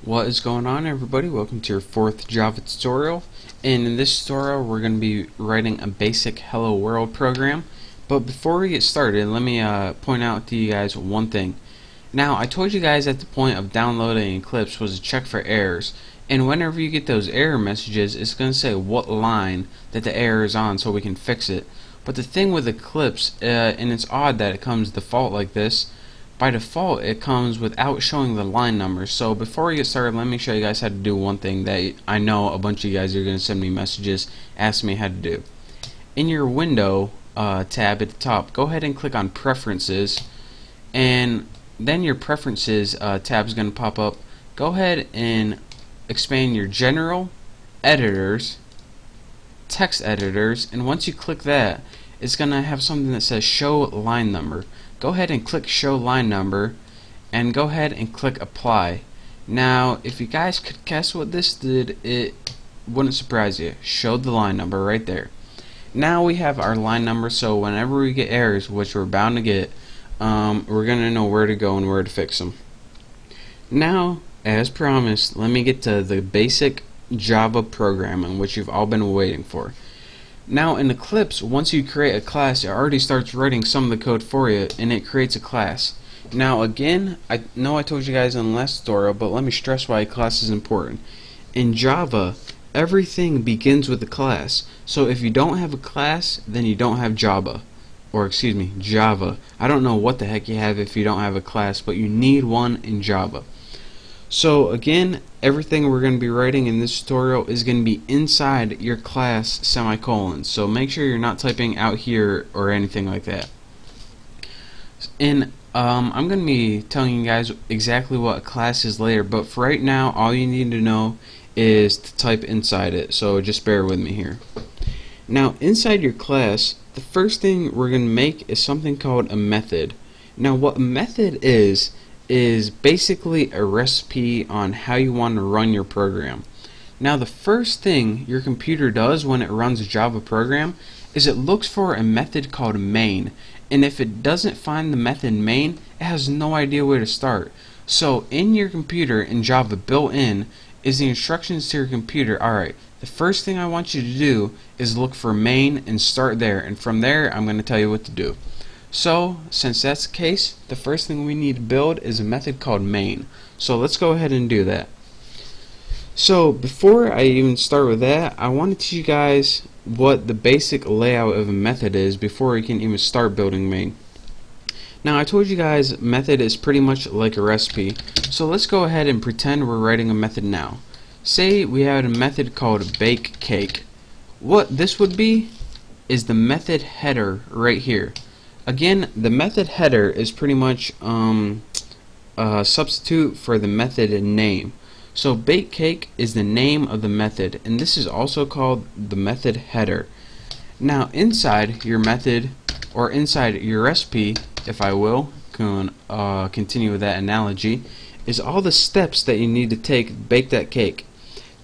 What is going on, everybody? Welcome to your fourth Java tutorial, and in this tutorial we're going to be writing a basic hello world program. But before we get started, let me point out to you guys one thing. Now, I told you guys at the point of downloading Eclipse was to check for errors, and whenever you get those error messages, it's going to say what line that the error is on so we can fix it. But the thing with Eclipse, and it's odd that it comes default like this, by default it comes without showing the line number. So before we get started, let me show you guys how to do one thing that I know a bunch of you guys are going to send me messages asking me how to do. In your window tab at the top, go ahead and click on preferences, and then your preferences tab is going to pop up. Go ahead and expand your general, editors, text editors, and once you click that, it's going to have something that says show line number. Go ahead and click show line number and go ahead and click apply. Now, if you guys could guess what this did, it wouldn't surprise you. Showed the line number right there. Now we have our line number, so whenever we get errors, which we're bound to get, we're going to know where to go and where to fix them. Now, as promised, let me get to the basic Java programming, which you've all been waiting for. Now in Eclipse, once you create a class, it already starts writing some of the code for you, and it creates a class. Now again, I know I told you guys in the last tutorial, but let me stress why a class is important. In Java, everything begins with a class. So if you don't have a class, then you don't have Java. Or excuse me, Java. I don't know what the heck you have if you don't have a class, but you need one in Java. So again, everything we're going to be writing in this tutorial is going to be inside your class semicolon. So make sure you're not typing out here or anything like that. And I'm going to be telling you guys exactly what a class is later, but for right now, all you need to know is to type inside it. So just bear with me here. Now, inside your class, the first thing we're going to make is something called a method. Now, what a method is basically a recipe on how you want to run your program. Now, the first thing your computer does when it runs a Java program is it looks for a method called main, and if it doesn't find the method main, it has no idea where to start. So in your computer, in Java, built in is the instructions to your computer. Alright, the first thing I want you to do is look for main and start there, and from there I'm going to tell you what to do. So, since that's the case, the first thing we need to build is a method called main. So let's go ahead and do that. So before I even start with that, I want to teach you guys what the basic layout of a method is before we can even start building main. Now, I told you guys method is pretty much like a recipe. So let's go ahead and pretend we're writing a method now. Say we had a method called bake cake. What this would be is the method header right here. Again, the method header is pretty much a substitute for the method name. So bake cake is the name of the method, and this is also called the method header. Now inside your method, or inside your recipe, if I will continue with that analogy, is all the steps that you need to take to bake that cake.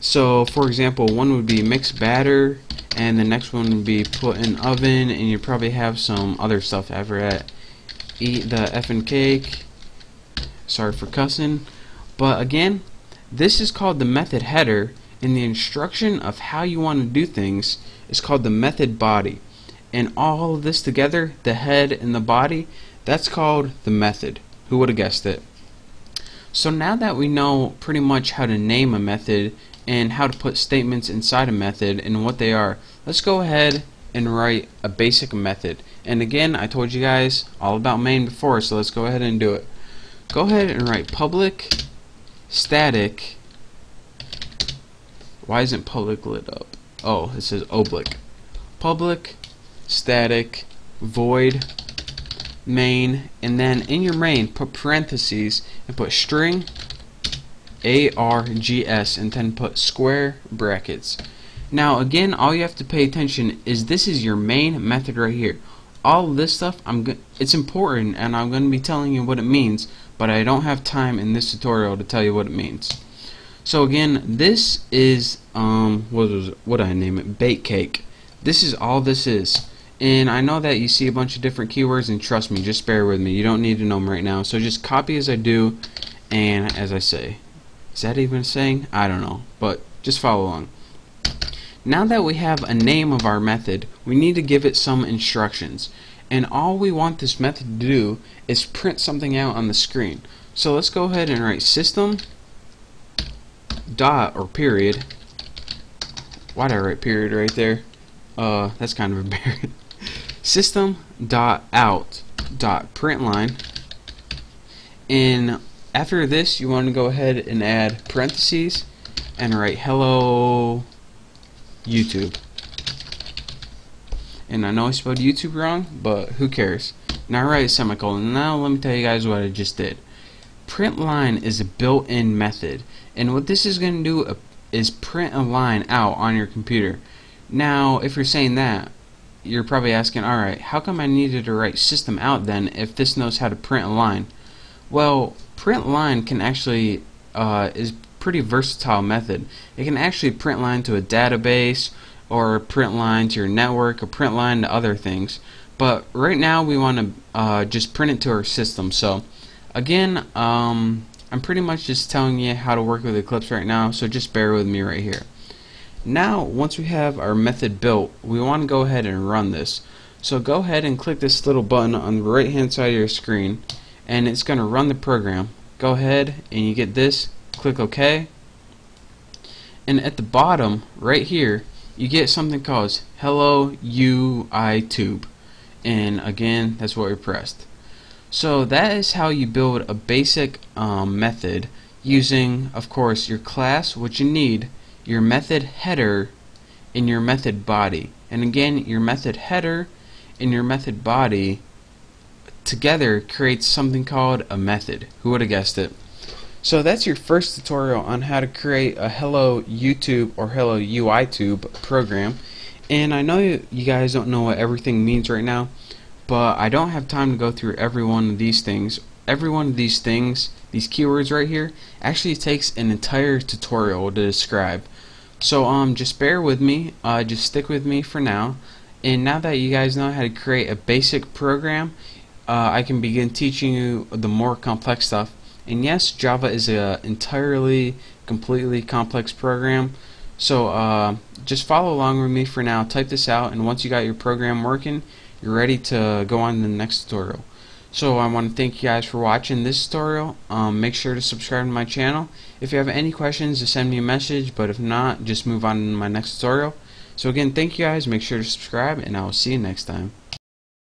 So for example, one would be mix batter, and the next one would be put in oven, and you probably have some other stuff after that. Eat the effing cake. Sorry for cussing. But again, this is called the method header, and the instruction of how you want to do things is called the method body. And all of this together, the head and the body, that's called the method. Who would have guessed it? So now that we know pretty much how to name a method and how to put statements inside a method and what they are, let's go ahead and write a basic method. And again, I told you guys all about main before, so let's go ahead and do it. Go ahead and write public static. Why isn't public lit up? Oh, it says oblique. Public static void main, and then in your main put parentheses and put string args, and then put square brackets. Now again, all you have to pay attention is this is your main method right here. All this stuff, it's important, and I'm going to be telling you what it means, but I don't have time in this tutorial to tell you what it means. So again, this is what did I name it? Bake cake. This is all this is. And I know that you see a bunch of different keywords, and trust me, just bear with me. You don't need to know them right now. So just copy as I do and as I say. Is that even a saying? I don't know, but just follow along. Now that we have a name of our method, we need to give it some instructions. And all we want this method to do is print something out on the screen. So let's go ahead and write system dot or period. Why'd I write period right there? That's kind of embarrassing. System dot out dot println, and after this you want to go ahead and add parentheses and write hello YouTube. And I know I spelled YouTube wrong, but who cares? Now write a semicolon. Now let me tell you guys what I just did. Println is a built-in method, and what this is going to do is print a line out on your computer. Now if you're saying that, you're probably asking, alright, how come I needed to write system out then if this knows how to print a line? Well, print line can actually is pretty versatile method. It can actually print line to a database, or print line to your network, or print line to other things. But right now we want to just print it to our system. So again, I'm pretty much just telling you how to work with Eclipse right now, so just bear with me right here. Now once we have our method built, we want to go ahead and run this. So go ahead and click this little button on the right hand side of your screen, and it's going to run the program. Go ahead and you get this, click OK, and at the bottom right here you get something called hello YouTube, and again that's what we pressed. So that is how you build a basic method using, of course, your class, what you need, your method header, and your method body. And again, your method header and your method body together creates something called a method. Who would have guessed it? So that's your first tutorial on how to create a hello YouTube or hello UITube program. And I know you guys don't know what everything means right now, but I don't have time to go through every one of these things. Every one of these things, these keywords right here, actually takes an entire tutorial to describe. So just bear with me, just stick with me for now, and now that you guys know how to create a basic program, I can begin teaching you the more complex stuff. And yes, Java is a entirely, completely complex program. So just follow along with me for now, type this out, and once you got your program working, you're ready to go on to the next tutorial. So I want to thank you guys for watching this tutorial. Make sure to subscribe to my channel. If you have any questions, just send me a message, but if not, just move on to my next tutorial. So again, thank you guys, make sure to subscribe, and I will see you next time.